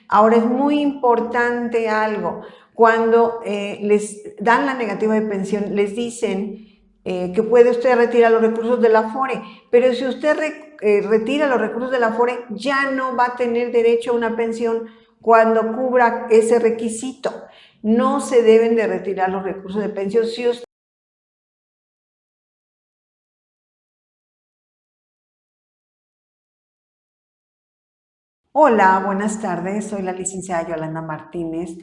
Ahora es muy importante algo, cuando les dan la negativa de pensión, les dicen que puede usted retirar los recursos del Afore, pero si usted retira los recursos del Afore, ya no va a tener derecho a una pensión cuando cubra ese requisito. No se deben de retirar los recursos de pensión si usted... Hola, buenas tardes, soy la licenciada Yolanda Martínez.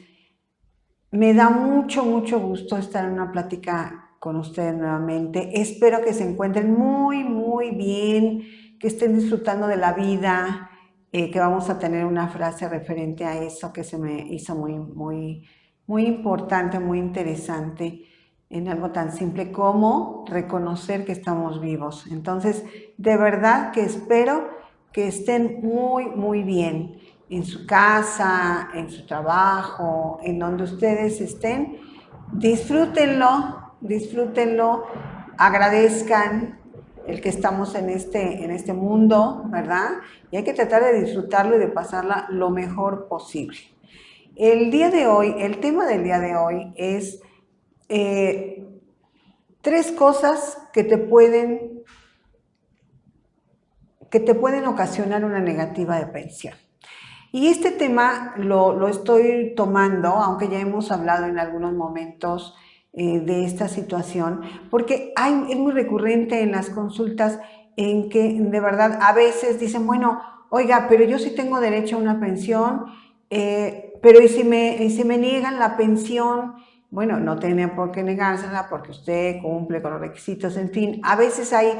Me da mucho gusto estar en una plática con ustedes nuevamente. Espero que se encuentren muy bien, que estén disfrutando de la vida, que vamos a tener una frase referente a eso que se me hizo muy importante, muy interesante, en algo tan simple como reconocer que estamos vivos. Entonces, de verdad que espero que estén muy bien en su casa, en su trabajo, en donde ustedes estén. Disfrútenlo, agradezcan el que estamos en este mundo, ¿verdad? Y hay que tratar de disfrutarlo y de pasarla lo mejor posible. El día de hoy, el tema del día de hoy es 3 cosas que te pueden ocasionar una negativa de pensión. Y este tema lo estoy tomando, aunque ya hemos hablado en algunos momentos de esta situación, porque es muy recurrente en las consultas en que de verdad a veces dicen, bueno, oiga, pero yo sí tengo derecho a una pensión, pero ¿y si me niegan la pensión? Bueno, no tiene por qué negársela porque usted cumple con los requisitos, en fin, a veces hay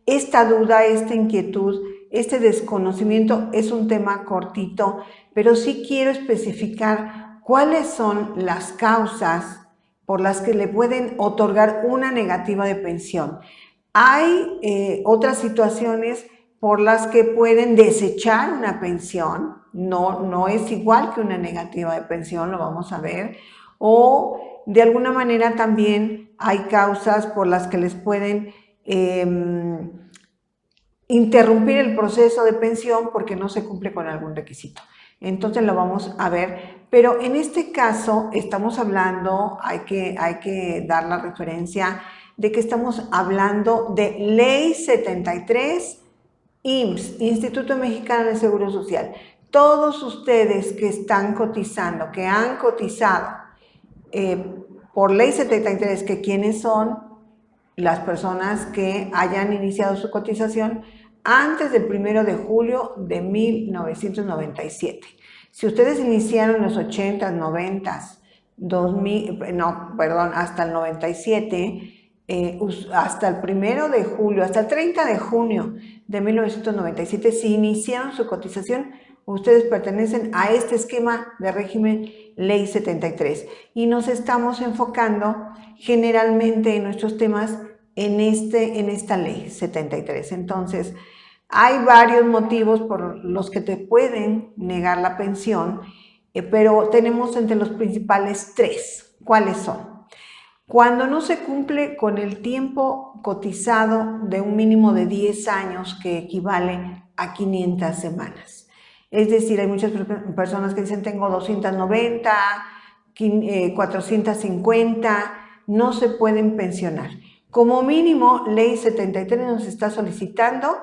esta duda, esta inquietud, este desconocimiento. Es un tema cortito, pero sí quiero especificar cuáles son las causas por las que le pueden otorgar una negativa de pensión. Hay otras situaciones por las que pueden desechar una pensión, no es igual que una negativa de pensión, lo vamos a ver, o de alguna manera también hay causas por las que les pueden interrumpir el proceso de pensión porque no se cumple con algún requisito. Entonces lo vamos a ver, pero en este caso estamos hablando, hay que dar la referencia de que estamos hablando de Ley 73, IMSS, Instituto Mexicano de Seguro Social. Todos ustedes que están cotizando, que han cotizado por Ley 73, que quiénes son las personas que hayan iniciado su cotización antes del 1 de julio de 1997. Si ustedes iniciaron en los 80s, 90s, 2000, no, perdón, hasta el 97, hasta el 1 de julio, hasta el 30 de junio de 1997, si iniciaron su cotización, ustedes pertenecen a este esquema de régimen Ley 73 y nos estamos enfocando generalmente en nuestros temas en esta Ley 73. Entonces, hay varios motivos por los que te pueden negar la pensión, pero tenemos entre los principales 3. ¿Cuáles son? Cuando no se cumple con el tiempo cotizado de un mínimo de 10 años, que equivale a 500 semanas. Es decir, hay muchas personas que dicen tengo 290, 450, no se pueden pensionar. Como mínimo, Ley 73 nos está solicitando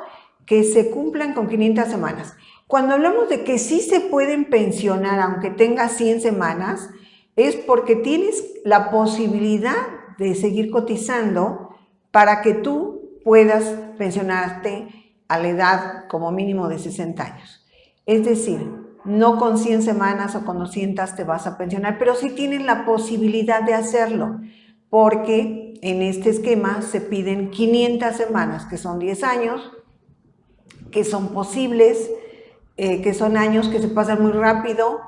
que se cumplan con 500 semanas. Cuando hablamos de que sí se pueden pensionar aunque tenga 100 semanas, es porque tienes la posibilidad de seguir cotizando para que tú puedas pensionarte a la edad como mínimo de 60 años. Es decir, no con 100 semanas o con 200 te vas a pensionar, pero sí tienes la posibilidad de hacerlo, porque en este esquema se piden 500 semanas, que son 10 años, que son posibles, que son años que se pasan muy rápido.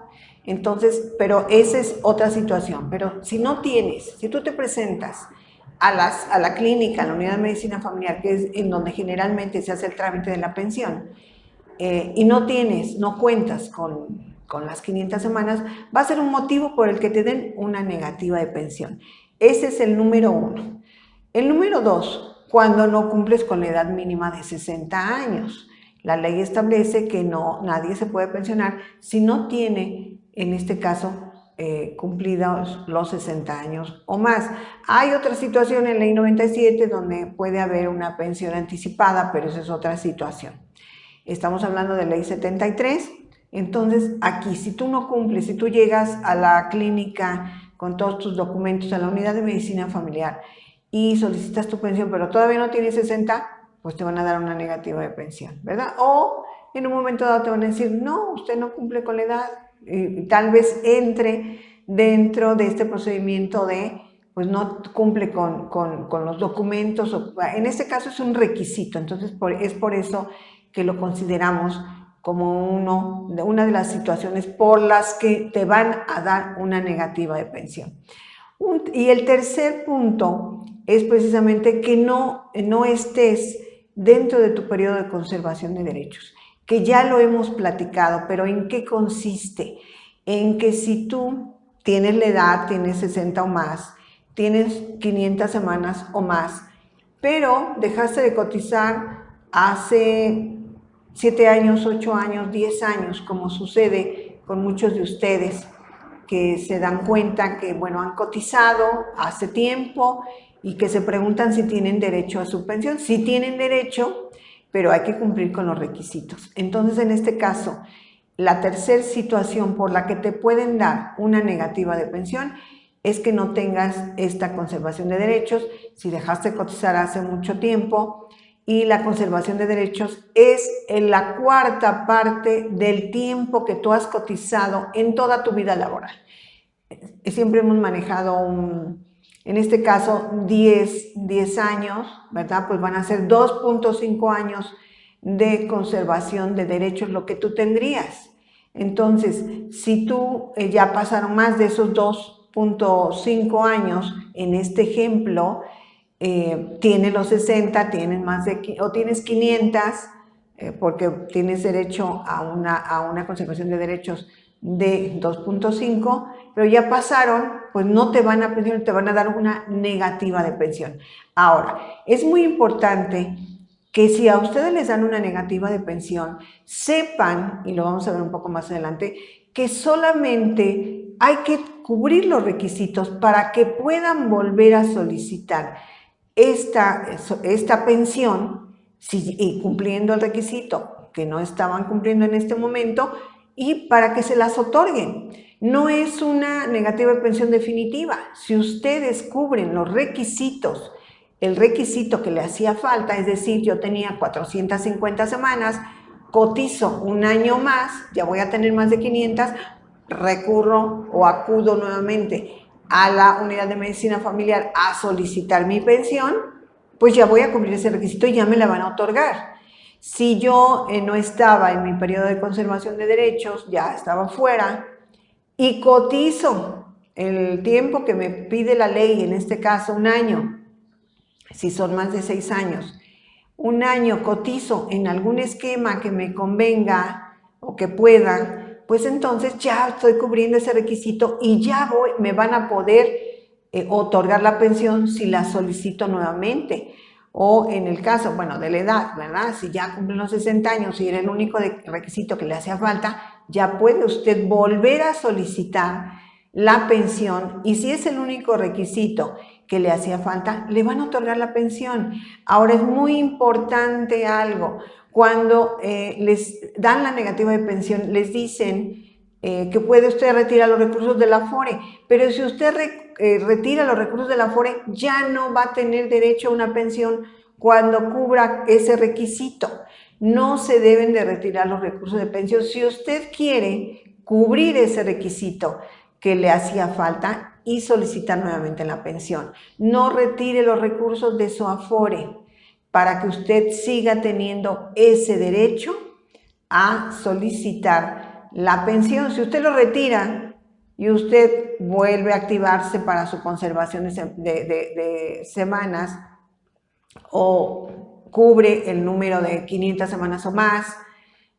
Entonces, pero esa es otra situación. Pero si no tienes, si tú te presentas a la clínica, a la unidad de medicina familiar, que es en donde generalmente se hace el trámite de la pensión, y no cuentas con las 500 semanas, va a ser un motivo por el que te den una negativa de pensión. Ese es el número 1. El número 2, cuando no cumples con la edad mínima de 60 años. La ley establece que nadie se puede pensionar si no tiene en este caso, cumplidos los 60 años o más. Hay otra situación en Ley 97 donde puede haber una pensión anticipada, pero esa es otra situación. Estamos hablando de Ley 73. Entonces, aquí, si tú no cumples, si tú llegas a la clínica con todos tus documentos, a la unidad de medicina familiar y solicitas tu pensión, pero todavía no tienes 60, pues te van a dar una negativa de pensión, ¿verdad? O en un momento dado te van a decir, no, usted no cumple con la edad, y tal vez entre dentro de este procedimiento de, pues no cumple con los documentos, en este caso es un requisito, entonces es por eso que lo consideramos como una de las situaciones por las que te van a dar una negativa de pensión. Y el tercer punto es precisamente que no estés dentro de tu periodo de conservación de derechos, que ya lo hemos platicado, pero ¿en qué consiste? En que si tú tienes la edad, tienes 60 o más, tienes 500 semanas o más, pero dejaste de cotizar hace 7 años, 8 años, 10 años, como sucede con muchos de ustedes que se dan cuenta que, bueno, han cotizado hace tiempo y que se preguntan si tienen derecho a su pensión. Sí tienen derecho, pero hay que cumplir con los requisitos. Entonces, en este caso, la tercera situación por la que te pueden dar una negativa de pensión es que no tengas esta conservación de derechos, si dejaste de cotizar hace mucho tiempo, y la conservación de derechos es en la cuarta parte del tiempo que tú has cotizado en toda tu vida laboral. Siempre hemos manejado en este caso 10 años, ¿verdad? Pues van a ser 2.5 años de conservación de derechos lo que tú tendrías. Entonces, si tú ya pasaron más de esos 2.5 años, en este ejemplo, tienes los 60, tienes más de, o tienes 500, porque tienes derecho a una conservación de derechos de 2.5, pero ya pasaron, pues no te van a pensionar, te van a dar una negativa de pensión. Ahora, es muy importante que si a ustedes les dan una negativa de pensión, sepan, y lo vamos a ver un poco más adelante, que solamente hay que cubrir los requisitos para que puedan volver a solicitar esta pensión, cumpliendo el requisito que no estaban cumpliendo en este momento, y para que se las otorguen. No es una negativa de pensión definitiva. Si ustedes cubren los requisitos, el requisito que le hacía falta, es decir, yo tenía 450 semanas, cotizo un año más, ya voy a tener más de 500, recurro o acudo nuevamente a la unidad de medicina familiar a solicitar mi pensión, pues ya voy a cumplir ese requisito y ya me la van a otorgar. Si yo no estaba en mi periodo de conservación de derechos, ya estaba fuera, y cotizo el tiempo que me pide la ley, en este caso un año, si son más de 6 años, un año cotizo en algún esquema que me convenga o que pueda, pues entonces ya estoy cubriendo ese requisito y ya me van a poder otorgar la pensión si la solicito nuevamente. O en el caso, bueno, de la edad, ¿verdad? Si ya cumplen los 60 años y era el único requisito que le hacía falta, ya puede usted volver a solicitar la pensión, y si es el único requisito que le hacía falta, le van a otorgar la pensión. Ahora, es muy importante algo: cuando les dan la negativa de pensión, les dicen que puede usted retirar los recursos de la Afore, pero si usted retira los recursos de la Afore, ya no va a tener derecho a una pensión cuando cubra ese requisito. No se deben de retirar los recursos de pensión. Si usted quiere cubrir ese requisito que le hacía falta y solicitar nuevamente la pensión, no retire los recursos de su Afore para que usted siga teniendo ese derecho a solicitar la pensión. Si usted lo retira y usted vuelve a activarse para su conservación de semanas, o cubre el número de 500 semanas o más,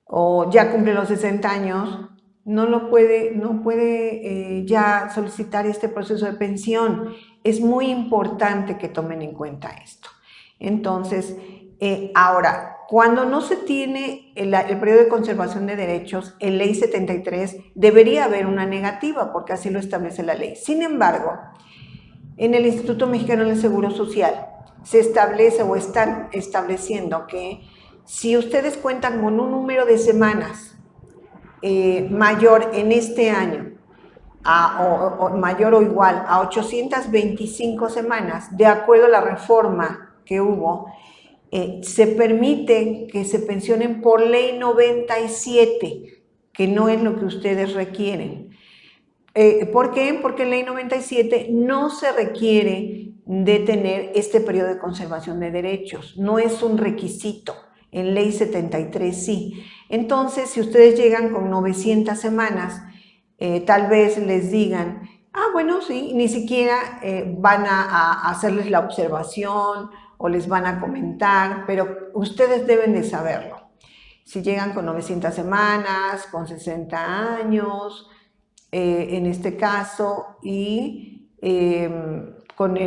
o ya cumple los 60 años, no puede ya solicitar este proceso de pensión. Es muy importante que tomen en cuenta esto. Entonces, ahora, Cuando no se tiene el periodo de conservación de derechos, en Ley 73 debería haber una negativa, porque así lo establece la ley. Sin embargo, en el Instituto Mexicano del Seguro Social se establece o están estableciendo que si ustedes cuentan con un número de semanas mayor en este año, mayor o igual a 825 semanas, de acuerdo a la reforma que hubo, se permite que se pensionen por ley 97, que no es lo que ustedes requieren. ¿Por qué? Porque en ley 97 no se requiere de tener este periodo de conservación de derechos, no es un requisito. En ley 73 sí. Entonces, si ustedes llegan con 900 semanas, tal vez les digan, bueno, sí, ni siquiera van a hacerles la observación o les van a comentar, pero ustedes deben de saberlo. Si llegan con 900 semanas, con 60 años, en este caso, y con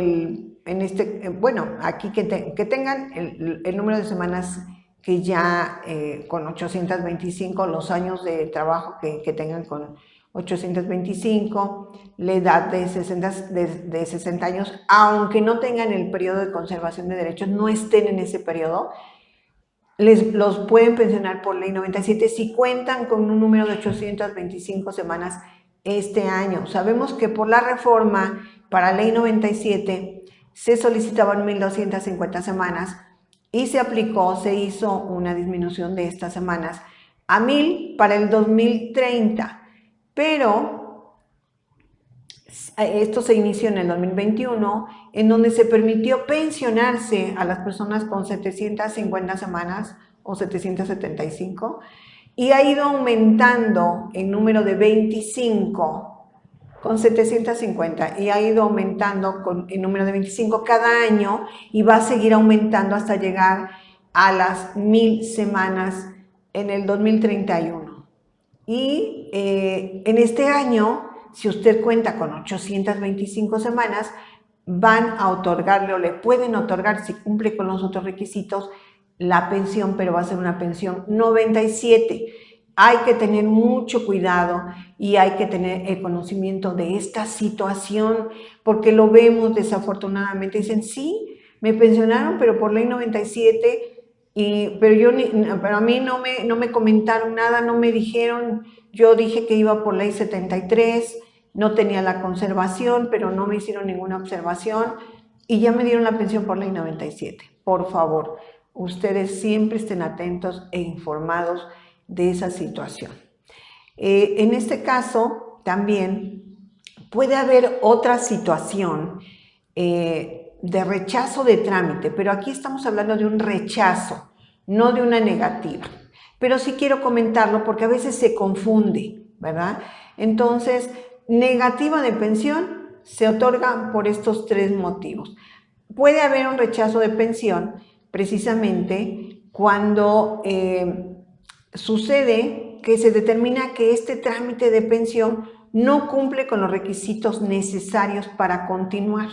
aquí que tengan el número de semanas que ya con 825, los años de trabajo que tengan con 825, la edad de 60 años, aunque no tengan el periodo de conservación de derechos, no estén en ese periodo, los pueden pensionar por ley 97 si cuentan con un número de 825 semanas este año. Sabemos que por la reforma para ley 97 se solicitaban 1,250 semanas y se aplicó, se hizo una disminución de estas semanas a 1,000 para el 2030, pero esto se inició en el 2021, en donde se permitió pensionarse a las personas con 750 semanas o 775, y ha ido aumentando el número de 25 con 750 y ha ido aumentando con el número de 25 cada año y va a seguir aumentando hasta llegar a las 1,000 semanas en el 2031. Y en este año, si usted cuenta con 825 semanas, van a otorgarle o le pueden otorgar, si cumple con los otros requisitos, la pensión, pero va a ser una pensión 97. Hay que tener mucho cuidado y hay que tener el conocimiento de esta situación, porque lo vemos desafortunadamente. Dicen, sí, me pensionaron, pero por ley 97, pero a mí no me comentaron nada, no me dijeron. Yo dije que iba por ley 73, no tenía la conservación, pero no me hicieron ninguna observación y ya me dieron la pensión por ley 97. Por favor, ustedes siempre estén atentos e informados de esa situación. En este caso, también puede haber otra situación de rechazo de trámite, pero aquí estamos hablando de un rechazo, no de una negativa. Pero sí quiero comentarlo porque a veces se confunde, ¿verdad? Entonces, negativa de pensión se otorga por estos 3 motivos. Puede haber un rechazo de pensión precisamente cuando sucede que se determina que este trámite de pensión no cumple con los requisitos necesarios para continuar.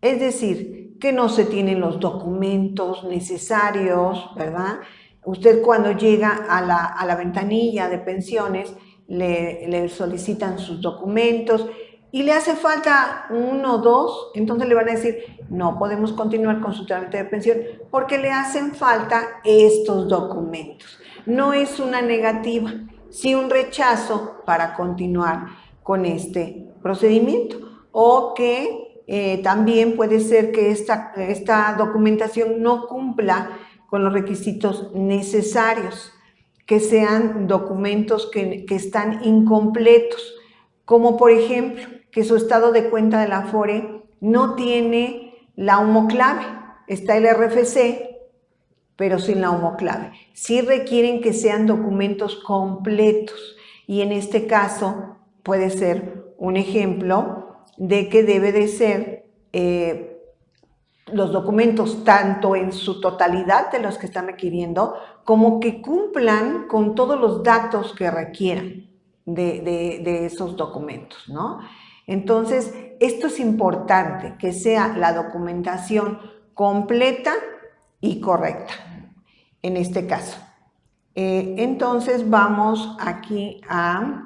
Es decir, que no se tienen los documentos necesarios, ¿verdad? Usted cuando llega a la ventanilla de pensiones le solicitan sus documentos y le hace falta 1 o 2, entonces le van a decir, no podemos continuar con su trámite de pensión porque le hacen falta estos documentos. No es una negativa, sí un rechazo para continuar con este procedimiento, o que también puede ser que esta documentación no cumpla con los requisitos necesarios, que sean documentos que están incompletos, como por ejemplo que su estado de cuenta de la Afore no tiene la homoclave, está el RFC, pero sin la homoclave. Sí requieren que sean documentos completos y en este caso puede ser un ejemplo de que debe de ser los documentos tanto en su totalidad de los que están requiriendo como que cumplan con todos los datos que requieran de esos documentos, ¿no? Entonces, esto es importante, que sea la documentación completa y correcta. en este caso. Entonces vamos aquí a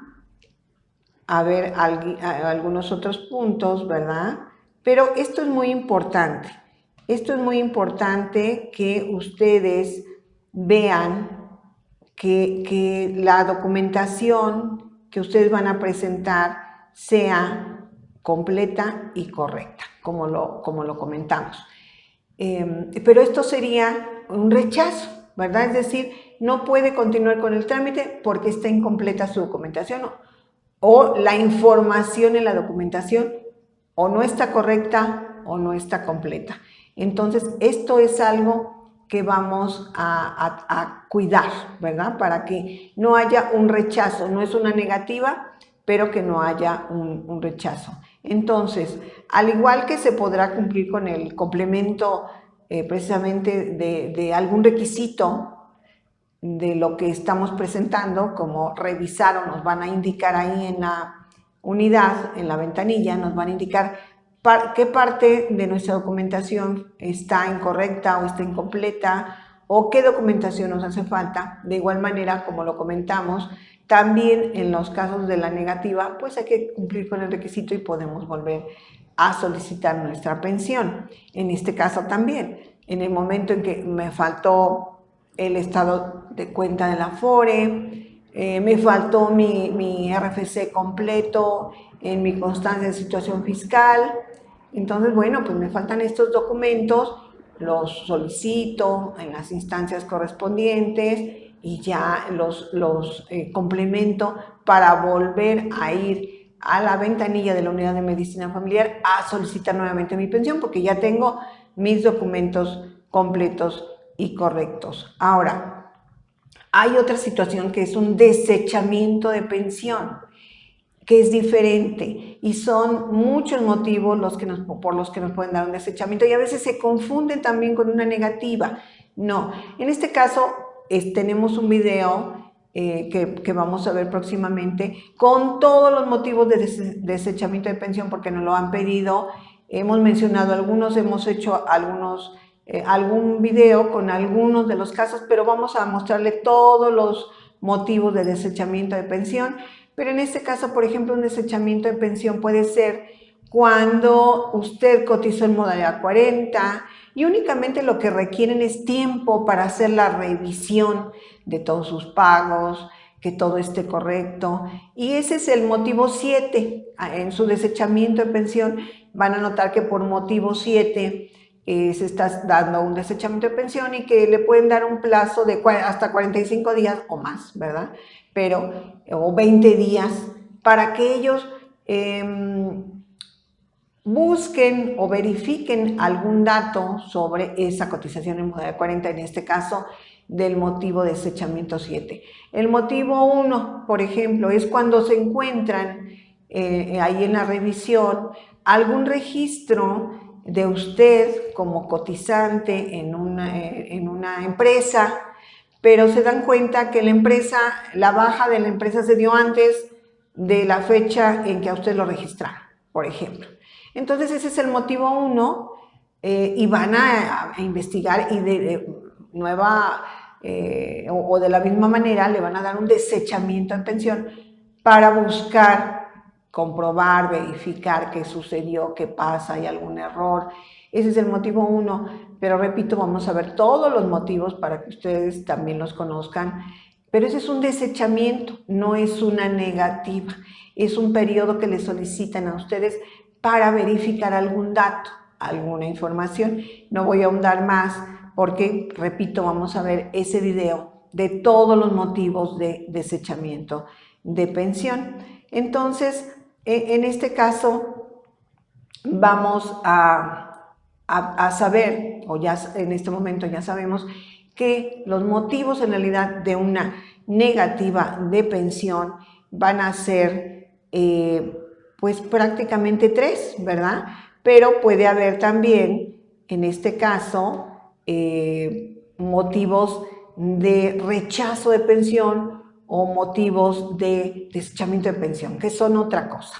ver algunos otros puntos, ¿verdad? Pero esto es muy importante. Esto es muy importante que ustedes vean que la documentación que ustedes van a presentar sea completa y correcta, como lo comentamos. Pero esto sería un rechazo, ¿verdad? Es decir, no puede continuar con el trámite porque está incompleta su documentación o la información en la documentación o no está correcta o no está completa. Entonces, esto es algo que vamos a cuidar, ¿verdad? Para que no haya un rechazo, no es una negativa, pero que no haya un rechazo. Entonces, al igual que se podrá cumplir con el complemento precisamente de algún requisito de lo que estamos presentando, como revisar o nos van a indicar ahí en la unidad, en la ventanilla, nos van a indicar qué parte de nuestra documentación está incorrecta o está incompleta o qué documentación nos hace falta. De igual manera, como lo comentamos, también en los casos de la negativa, pues hay que cumplir con el requisito y podemos volver a solicitar nuestra pensión. En este caso también, en el momento en que me faltó el estado de cuenta de la Afore, me faltó mi RFC completo en mi constancia de situación fiscal. Entonces, bueno, pues me faltan estos documentos, los solicito en las instancias correspondientes y ya los complemento para volver a ir a la ventanilla de la unidad de medicina familiar a solicitar nuevamente mi pensión porque ya tengo mis documentos completos y correctos. Ahora, hay otra situación que es un desechamiento de pensión, que es diferente y son muchos motivos por los que nos pueden dar un desechamiento y a veces se confunden también con una negativa. No, en este caso tenemos un video que vamos a ver próximamente con todos los motivos de desechamiento de pensión porque nos lo han pedido. Hemos mencionado algunos, hemos hecho algún video con algunos de los casos, pero vamos a mostrarle todos los motivos de desechamiento de pensión. Pero en este caso, por ejemplo, un desechamiento de pensión puede ser cuando usted cotizó en modalidad 40 y únicamente lo que requieren es tiempo para hacer la revisión de todos sus pagos, que todo esté correcto. Y ese es el motivo 7. En su desechamiento de pensión van a notar que por motivo 7 se está dando un desechamiento de pensión y que le pueden dar un plazo de hasta 45 días o más, ¿verdad? O 20 días para que ellos busquen o verifiquen algún dato sobre esa cotización en modalidad 40, en este caso del motivo de desechamiento 7. El motivo 1, por ejemplo, es cuando se encuentran ahí en la revisión algún registro de usted como cotizante en una empresa, pero se dan cuenta que la baja de la empresa se dio antes de la fecha en que a usted lo registraron, por ejemplo. Entonces ese es el motivo 1 y van a investigar y de nueva o de la misma manera le van a dar un desechamiento en pensión para buscar comprobar, verificar qué sucedió, qué pasa, hay algún error. Ese es el motivo 1, pero repito, vamos a ver todos los motivos para que ustedes también los conozcan. Pero ese es un desechamiento, no es una negativa. Es un periodo que le solicitan a ustedes para verificar algún dato, alguna información. No voy a ahondar más porque, repito, vamos a ver ese video de todos los motivos de desechamiento de pensión. Entonces, en este caso, vamos a saber, o ya en este momento ya sabemos, que los motivos en realidad de una negativa de pensión van a ser pues prácticamente 3, ¿verdad? Pero puede haber también, en este caso, motivos de rechazo de pensión o motivos de desechamiento de pensión, que son otra cosa,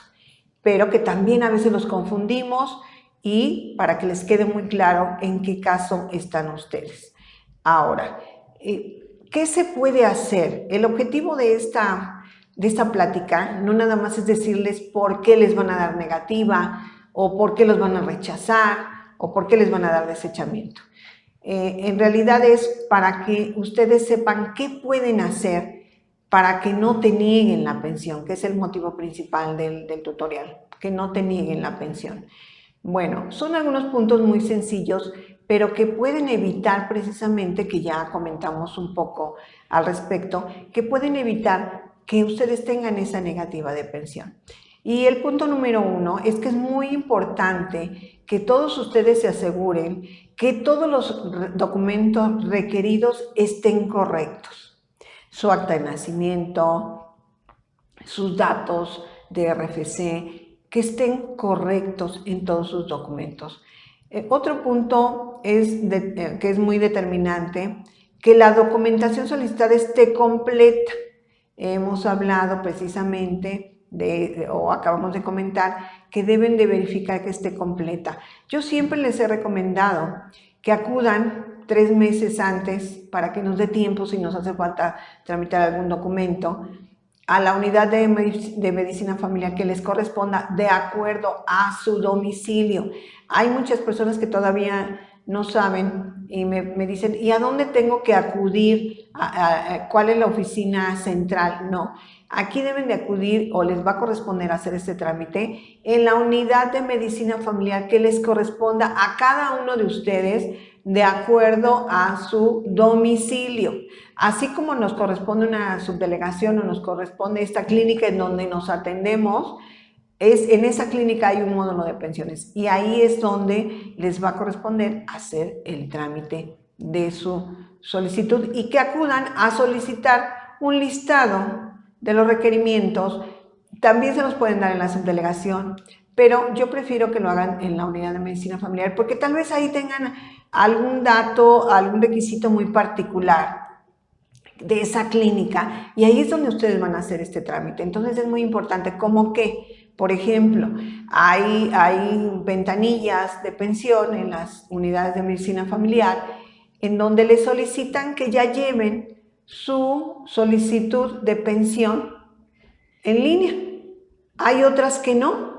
pero que también a veces los confundimos y para que les quede muy claro en qué caso están ustedes. Ahora, ¿Qué se puede hacer? El objetivo de esta plática no nada más es decirles por qué les van a dar negativa, o por qué los van a rechazar, o por qué les van a dar desechamiento. En realidad es para que ustedes sepan qué pueden hacer para que no te nieguen la pensión, que es el motivo principal del tutorial, que no te nieguen la pensión. Bueno, son algunos puntos muy sencillos, pero que pueden evitar precisamente, que ya comentamos un poco al respecto, que pueden evitar que ustedes tengan esa negativa de pensión. Y el punto número 1 es que es muy importante que todos ustedes se aseguren que todos los documentos requeridos estén correctos. Su acta de nacimiento, sus datos de RFC, que estén correctos en todos sus documentos. Otro punto que es muy determinante, que la documentación solicitada esté completa. Hemos hablado precisamente o acabamos de comentar, que deben de verificar que esté completa. Yo siempre les he recomendado que acudan 3 meses antes para que nos dé tiempo, si nos hace falta tramitar algún documento, a la unidad de medicina familiar que les corresponda de acuerdo a su domicilio. Hay muchas personas que todavía no saben y me dicen, ¿y a dónde tengo que acudir? ¿Cuál es la oficina central? No, aquí deben de acudir o les va a corresponder hacer este trámite en la unidad de medicina familiar que les corresponda a cada uno de ustedes de acuerdo a su domicilio. Así como nos corresponde una subdelegación o nos corresponde esta clínica en donde nos atendemos, en esa clínica hay un módulo de pensiones y ahí es donde les va a corresponder hacer el trámite de su solicitud y que acudan a solicitar un listado de los requerimientos. También se los pueden dar en la subdelegación, pero yo prefiero que lo hagan en la unidad de medicina familiar porque tal vez ahí tengan algún dato, algún requisito muy particular de esa clínica y ahí es donde ustedes van a hacer este trámite. Entonces es muy importante, como que, por ejemplo, hay ventanillas de pensión en las unidades de medicina familiar en donde les solicitan que ya lleven su solicitud de pensión en línea. Hay otras que no.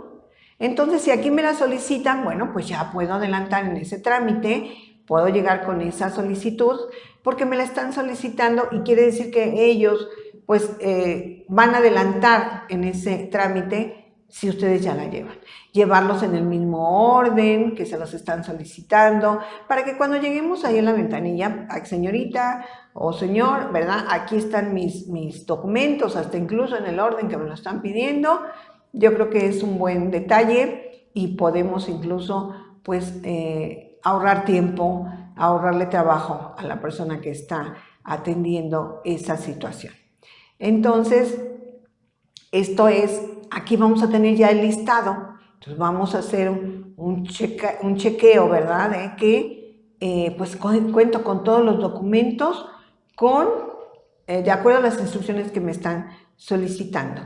Entonces, si aquí me la solicitan, bueno, pues ya puedo adelantar en ese trámite, puedo llegar con esa solicitud porque me la están solicitando y quiere decir que ellos pues van a adelantar en ese trámite si ustedes ya la llevan. Llevarlos en el mismo orden que se los están solicitando para que cuando lleguemos ahí en la ventanilla, señorita o señor, ¿verdad? Aquí están mis documentos, hasta incluso en el orden que me lo están pidiendo. Yo creo que es un buen detalle y podemos incluso pues ahorrar tiempo, ahorrarle trabajo a la persona que está atendiendo esa situación. Entonces, esto es, aquí vamos a tener ya el listado, entonces vamos a hacer un chequeo, ¿verdad? De que pues cuento con todos los documentos de acuerdo a las instrucciones que me están solicitando.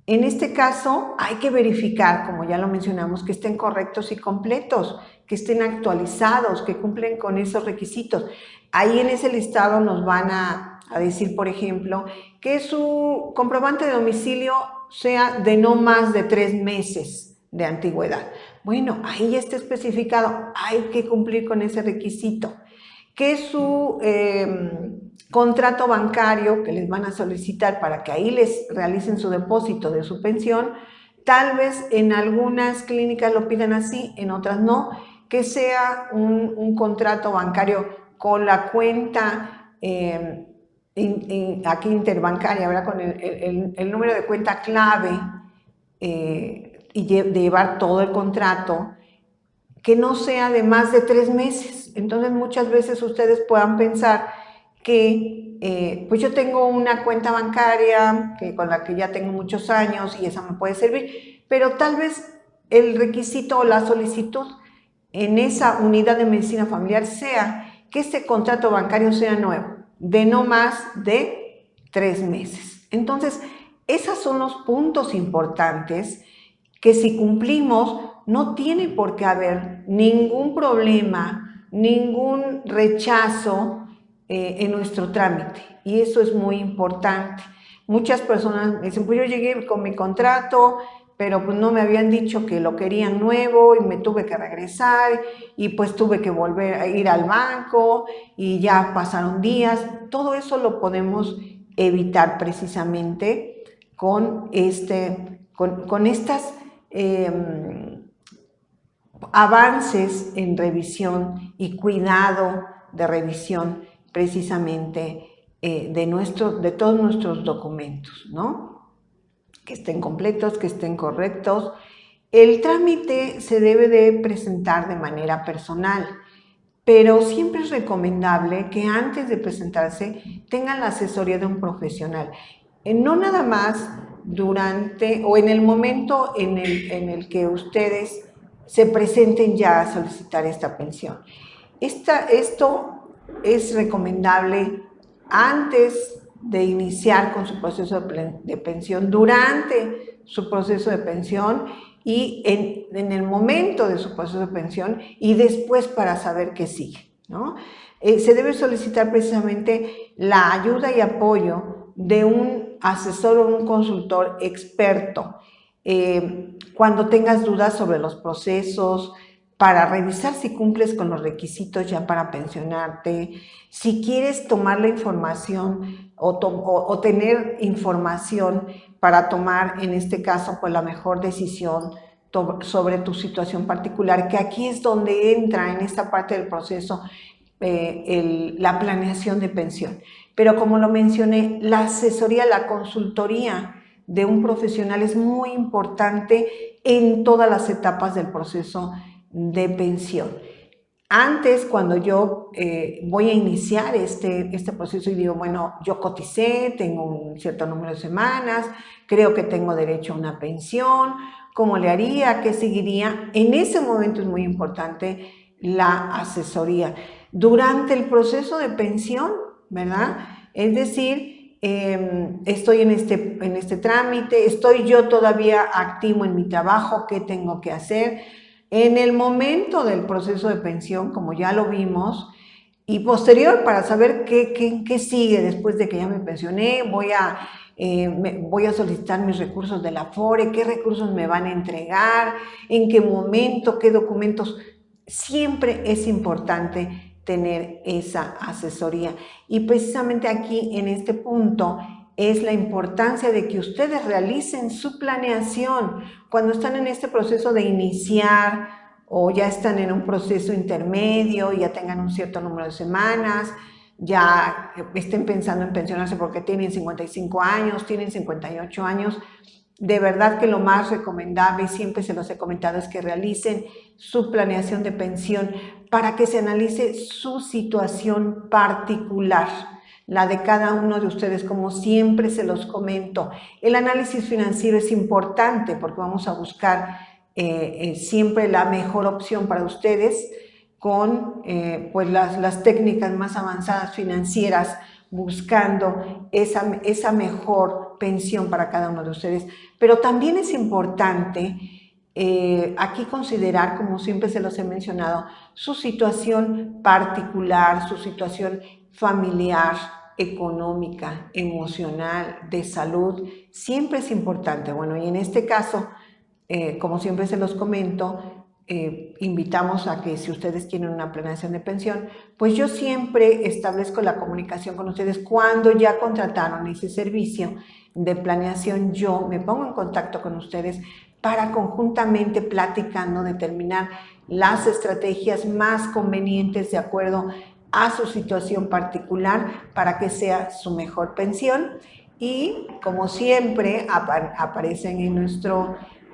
En este caso hay que verificar, como ya lo mencionamos, que estén correctos y completos, que estén actualizados, que cumplen con esos requisitos. Ahí en ese listado nos van a decir, por ejemplo, que su comprobante de domicilio sea de no más de 3 meses de antigüedad. Bueno, ahí ya está especificado, hay que cumplir con ese requisito. Que su contrato bancario que les van a solicitar para que ahí les realicen su depósito de su pensión, tal vez en algunas clínicas lo pidan así, en otras no, que sea un contrato bancario con la cuenta aquí interbancaria, ¿verdad? Con el número de cuenta clave y de llevar todo el contrato, que no sea de más de 3 meses. Entonces muchas veces ustedes puedan pensar que pues yo tengo una cuenta bancaria con la que ya tengo muchos años y esa me puede servir, pero tal vez el requisito o la solicitud en esa unidad de medicina familiar sea que este contrato bancario sea nuevo, de no más de 3 meses. Entonces, esos son los puntos importantes que si cumplimos no tiene por qué haber ningún problema, ningún rechazo en nuestro trámite, y eso es muy importante. Muchas personas me dicen, pues yo llegué con mi contrato, pero pues no me habían dicho que lo querían nuevo y me tuve que regresar y pues tuve que volver a ir al banco y ya pasaron días. Todo eso lo podemos evitar precisamente con, con estas avances en revisión y cuidado de revisión precisamente de todos nuestros documentos, ¿no? Que estén completos, que estén correctos. El trámite se debe de presentar de manera personal, pero siempre es recomendable que antes de presentarse tengan la asesoría de un profesional. No nada más durante o en el momento en el que ustedes se presenten ya a solicitar esta pensión. Esto es recomendable antes de iniciar con su proceso de pensión, durante su proceso de pensión y en el momento de su proceso de pensión y después para saber qué sigue, ¿no? Se debe solicitar precisamente la ayuda y apoyo de un asesor o un consultor experto cuando tengas dudas sobre los procesos, para revisar si cumples con los requisitos ya para pensionarte, si quieres tomar la información o tener información para tomar, en este caso, pues la mejor decisión sobre tu situación particular, que aquí es donde entra en esta parte del proceso la planeación de pensión. Pero como lo mencioné, la asesoría, la consultoría de un profesional es muy importante en todas las etapas del proceso de pensión. Antes, cuando yo voy a iniciar este proceso y digo, bueno, yo coticé, tengo un cierto número de semanas, creo que tengo derecho a una pensión, ¿cómo le haría? ¿Qué seguiría? En ese momento es muy importante la asesoría. Durante el proceso de pensión, ¿verdad? Es decir, estoy en este trámite, estoy yo todavía activo en mi trabajo, ¿qué tengo que hacer? En el momento del proceso de pensión, como ya lo vimos, y posterior para saber qué sigue después de que ya me pensioné, voy a solicitar mis recursos de la Afore, qué recursos me van a entregar, en qué momento, qué documentos. Siempre es importante tener esa asesoría. Y precisamente aquí, en este punto, es la importancia de que ustedes realicen su planeación cuando están en este proceso de iniciar o ya están en un proceso intermedio, ya tengan un cierto número de semanas, ya estén pensando en pensionarse porque tienen 55 años, tienen 58 años. De verdad que lo más recomendable, y siempre se los he comentado, es que realicen su planeación de pensión para que se analice su situación particular, la de cada uno de ustedes, como siempre se los comento. El análisis financiero es importante porque vamos a buscar siempre la mejor opción para ustedes con pues las técnicas más avanzadas financieras, buscando esa mejor pensión para cada uno de ustedes. Pero también es importante aquí considerar, como siempre se los he mencionado, su situación particular, su situación familiar, económica, emocional, de salud, siempre es importante. Bueno, y en este caso, como siempre se los comento, invitamos a que si ustedes quieren una planeación de pensión, pues yo siempre establezco la comunicación con ustedes cuando ya contrataron ese servicio de planeación. Yo me pongo en contacto con ustedes para conjuntamente platicando determinar las estrategias más convenientes de acuerdo a su situación particular para que sea su mejor pensión. Y como siempre aparecen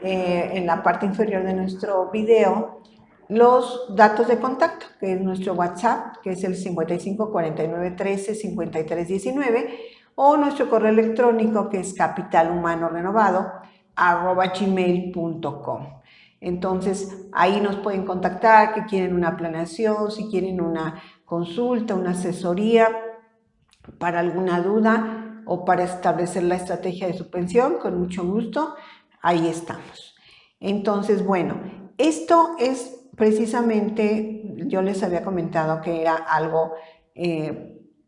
en la parte inferior de nuestro video los datos de contacto, que es nuestro WhatsApp, que es el 55 49 13 53 19, o nuestro correo electrónico, que es capitalhumanorenovado@gmail.com. Entonces, ahí nos pueden contactar, que quieren una planeación, si quieren una consulta, una asesoría para alguna duda o para establecer la estrategia de su pensión, con mucho gusto, ahí estamos. Entonces, bueno, esto es precisamente, yo les había comentado que era algo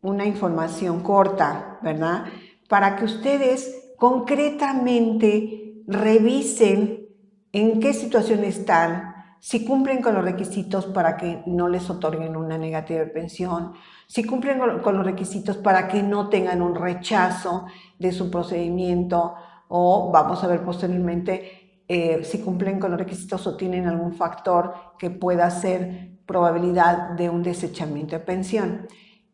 una información corta, ¿verdad? Para que ustedes concretamente revisen en qué situación están, si cumplen con los requisitos para que no les otorguen una negativa de pensión, si cumplen con los requisitos para que no tengan un rechazo de su procedimiento, o vamos a ver posteriormente si cumplen con los requisitos o tienen algún factor que pueda ser probabilidad de un desechamiento de pensión.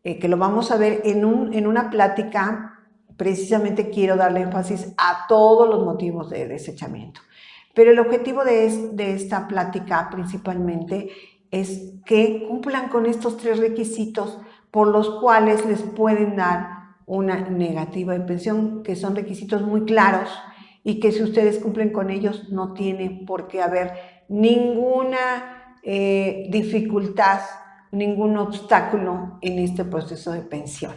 Que lo vamos a ver en una plática. Precisamente quiero darle énfasis a todos los motivos de desechamiento. Pero el objetivo de esta plática principalmente es que cumplan con estos 3 requisitos por los cuales les pueden dar una negativa de pensión, que son requisitos muy claros y que si ustedes cumplen con ellos no tiene por qué haber ninguna dificultad, ningún obstáculo en este proceso de pensión,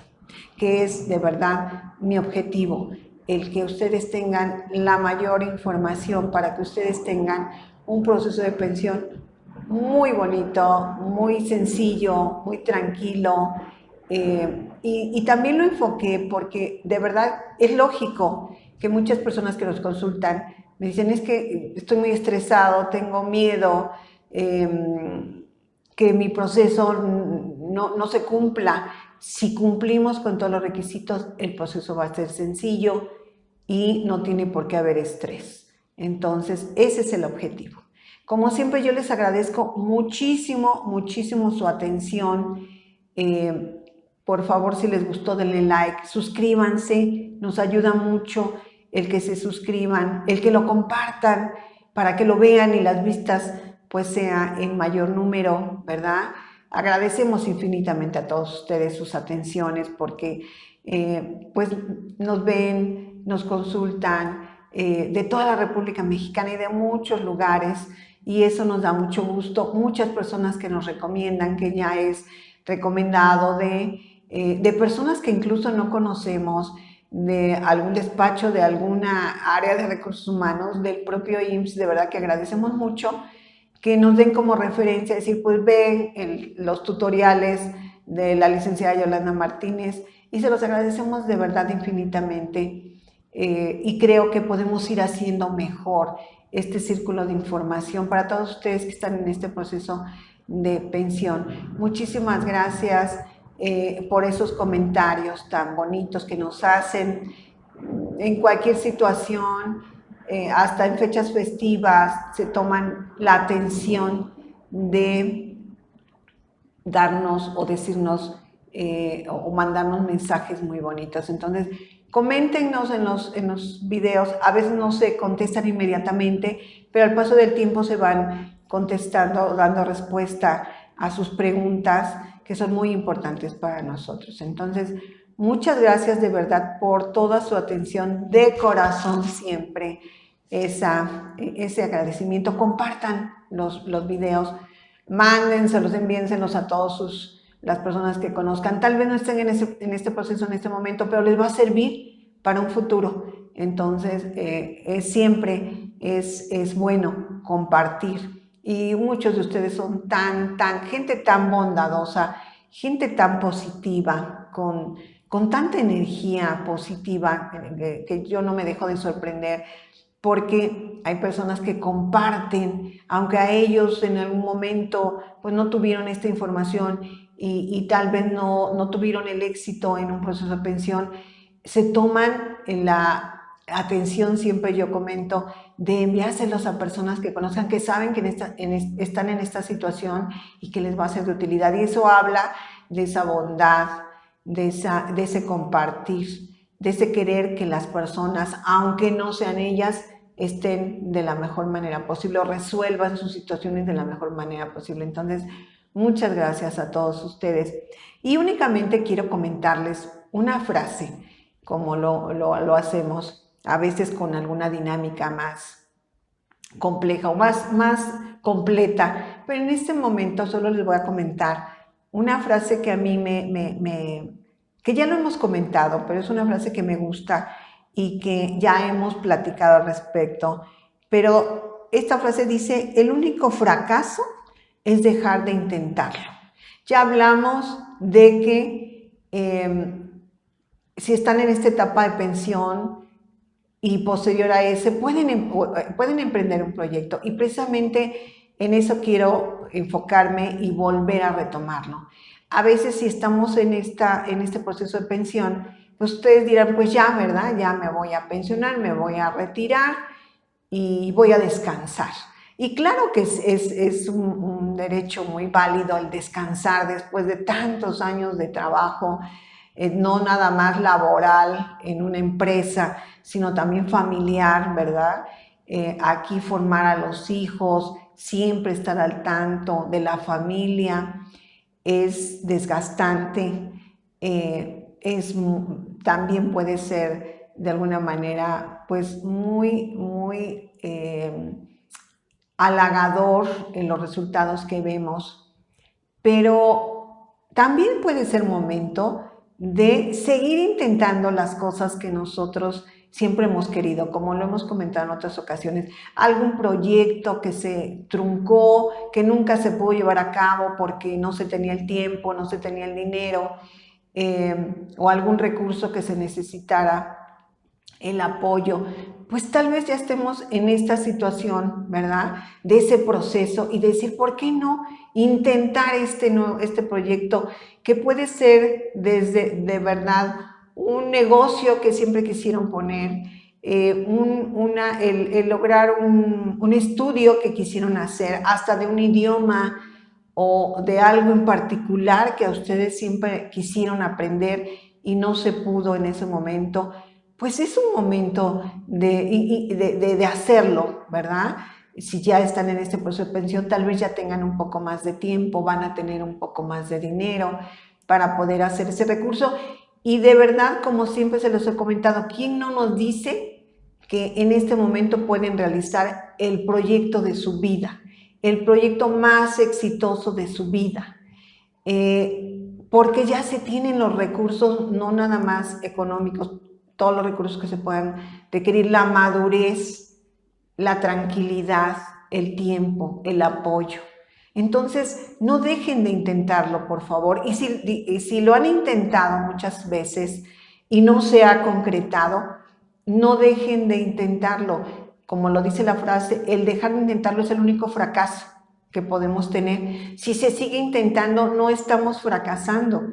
que es de verdad mi objetivo, el que ustedes tengan la mayor información para que ustedes tengan un proceso de pensión muy bonito, muy sencillo, muy tranquilo. Y también lo enfoqué porque de verdad es lógico que muchas personas que nos consultan me dicen, es que estoy muy estresado, tengo miedo que mi proceso no se cumpla. Si cumplimos con todos los requisitos, el proceso va a ser sencillo y no tiene por qué haber estrés. Entonces, ese es el objetivo. Como siempre, yo les agradezco muchísimo, muchísimo su atención. Por favor, si les gustó, denle like, suscríbanse, nos ayuda mucho el que se suscriban, el que lo compartan para que lo vean y las vistas pues sea en mayor número, ¿verdad? Agradecemos infinitamente a todos ustedes sus atenciones porque pues nos ven, nos consultan de toda la República Mexicana y de muchos lugares, y eso nos da mucho gusto. Muchas personas que nos recomiendan, que ya es recomendado de personas que incluso no conocemos, de algún despacho, de alguna área de recursos humanos, del propio IMSS. De verdad que agradecemos mucho que nos den como referencia, decir, pues ven los tutoriales de la licenciada Yolanda Martínez, y se los agradecemos de verdad infinitamente, y creo que podemos ir haciendo mejor este círculo de información para todos ustedes que están en este proceso de pensión. Muchísimas gracias por esos comentarios tan bonitos que nos hacen en cualquier situación. Hasta en fechas festivas se toman la atención de darnos o decirnos o mandarnos mensajes muy bonitos. Entonces, coméntenos en los videos. A veces no se contestan inmediatamente, pero al paso del tiempo se van contestando, dando respuesta a sus preguntas, que son muy importantes para nosotros. Entonces, muchas gracias de verdad por toda su atención, de corazón siempre ese agradecimiento. Compartan los videos, mándenselos, envíenselos a todos las personas que conozcan. Tal vez no estén en este proceso en este momento, pero les va a servir para un futuro. Entonces, siempre es bueno compartir. Y muchos de ustedes son gente tan bondadosa, gente tan positiva, con tanta energía positiva, que yo no me dejo de sorprender, porque hay personas que comparten, aunque a ellos en algún momento pues no tuvieron esta información y tal vez no tuvieron el éxito en un proceso de pensión, se toman la atención, siempre yo comento, de enviárselos a personas que conozcan, que saben que están en esta situación y que les va a ser de utilidad. Y eso habla de esa bondad, de ese compartir, de ese querer que las personas, aunque no sean ellas, estén de la mejor manera posible o resuelvan sus situaciones de la mejor manera posible. Entonces, muchas gracias a todos ustedes. Y únicamente quiero comentarles una frase, como lo hacemos a veces con alguna dinámica más compleja o más completa, pero en este momento solo les voy a comentar una frase que a mí que ya lo hemos comentado, pero es una frase que me gusta y que ya hemos platicado al respecto. Pero esta frase dice: el único fracaso es dejar de intentarlo. Ya hablamos de que si están en esta etapa de pensión y posterior a ese, pueden emprender un proyecto, y precisamente en eso quiero enfocarme y volver a retomarlo. A veces, si estamos en este proceso de pensión, pues ustedes dirán, pues ya, ¿verdad? Ya me voy a pensionar, me voy a retirar y voy a descansar. Y claro que es un derecho muy válido el descansar después de tantos años de trabajo, no nada más laboral en una empresa, sino también familiar, ¿verdad? Aquí formar a los hijos, siempre estar al tanto de la familia, es desgastante, también puede ser de alguna manera pues muy halagador en los resultados que vemos, pero también puede ser momento de seguir intentando las cosas que nosotros siempre hemos querido, como lo hemos comentado en otras ocasiones, algún proyecto que se truncó, que nunca se pudo llevar a cabo porque no se tenía el tiempo, no se tenía el dinero, o algún recurso que se necesitara, el apoyo, pues tal vez ya estemos en esta situación, ¿verdad? De ese proceso, y decir, ¿por qué no intentar este proyecto que puede ser desde, de verdad, un negocio que siempre quisieron poner, el lograr un estudio que quisieron hacer, hasta de un idioma o de algo en particular que a ustedes siempre quisieron aprender y no se pudo en ese momento? Pues es un momento de hacerlo, ¿verdad? Si ya están en este proceso de pensión, tal vez ya tengan un poco más de tiempo, van a tener un poco más de dinero para poder hacer ese recurso. Y de verdad, como siempre se los he comentado, ¿quién no nos dice que en este momento pueden realizar el proyecto de su vida, el proyecto más exitoso de su vida? Porque ya se tienen los recursos, no nada más económicos, todos los recursos que se puedan requerir, la madurez, la tranquilidad, el tiempo, el apoyo. Entonces, no dejen de intentarlo, por favor. Y si lo han intentado muchas veces y no se ha concretado, no dejen de intentarlo. Como lo dice la frase, el dejar de intentarlo es el único fracaso que podemos tener. Si se sigue intentando, no estamos fracasando,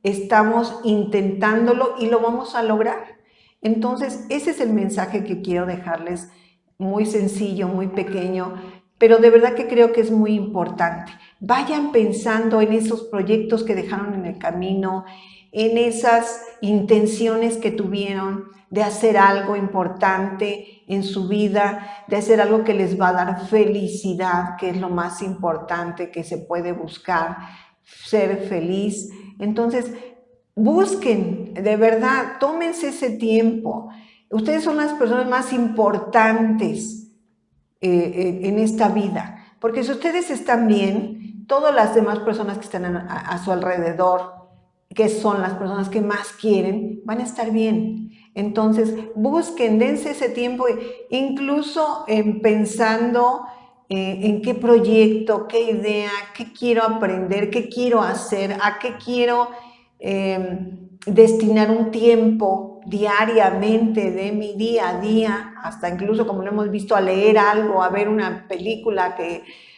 estamos intentándolo y lo vamos a lograr. Entonces, ese es el mensaje que quiero dejarles, muy sencillo, muy pequeño, pero de verdad que creo que es muy importante. Vayan pensando en esos proyectos que dejaron en el camino, en esas intenciones que tuvieron de hacer algo importante en su vida, de hacer algo que les va a dar felicidad, que es lo más importante que se puede buscar, ser feliz. Entonces, busquen, de verdad, tómense ese tiempo. Ustedes son las personas más importantes en esta vida, porque si ustedes están bien, todas las demás personas que están a su alrededor, que son las personas que más quieren, van a estar bien. Entonces, busquen, dense ese tiempo, incluso pensando en qué proyecto, qué idea, qué quiero aprender, qué quiero hacer, a qué quiero destinar un tiempo diariamente de mi día a día, hasta incluso, como lo hemos visto, a leer algo, a ver una película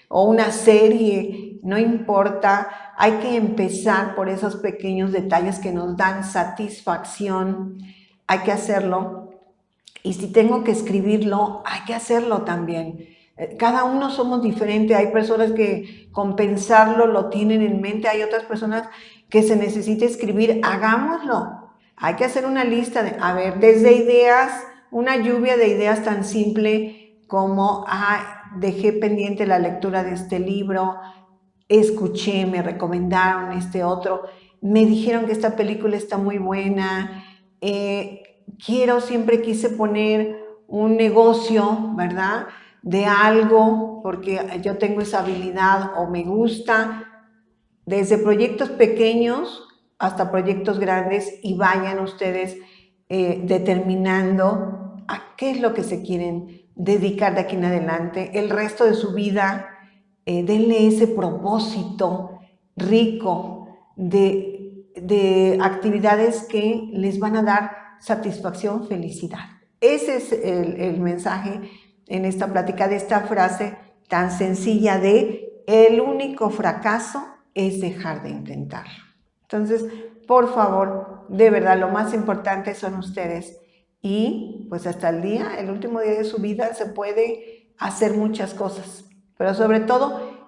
o una serie, no importa, hay que empezar por esos pequeños detalles que nos dan satisfacción, hay que hacerlo. Y si tengo que escribirlo, hay que hacerlo también. Cada uno somos diferentes, hay personas que con pensarlo lo tienen en mente, hay otras personas que se necesita escribir, hagámoslo. Hay que hacer una lista de, a ver, desde ideas, una lluvia de ideas tan simple como, dejé pendiente la lectura de este libro, escuché, me recomendaron este otro, me dijeron que esta película está muy buena, siempre quise poner un negocio, ¿verdad?, de algo, porque yo tengo esa habilidad o me gusta, desde proyectos pequeños hasta proyectos grandes, y vayan ustedes determinando a qué es lo que se quieren dedicar de aquí en adelante, el resto de su vida. Denle ese propósito rico de de actividades que les van a dar satisfacción, felicidad. Ese es el mensaje en esta plática de esta frase tan sencilla de el único fracaso es dejar de intentarlo. Entonces, por favor, de verdad, lo más importante son ustedes y pues hasta el último día de su vida se puede hacer muchas cosas, pero sobre todo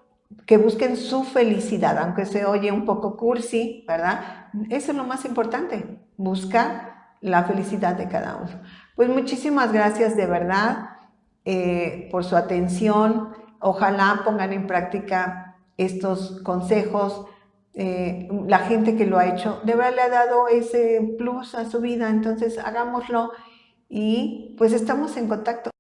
que busquen su felicidad, aunque se oye un poco cursi, ¿verdad? Eso es lo más importante, buscar la felicidad de cada uno. Pues muchísimas gracias de verdad por su atención. Ojalá pongan en práctica estos consejos. La gente que lo ha hecho, de verdad le ha dado ese plus a su vida, entonces hagámoslo y pues estamos en contacto.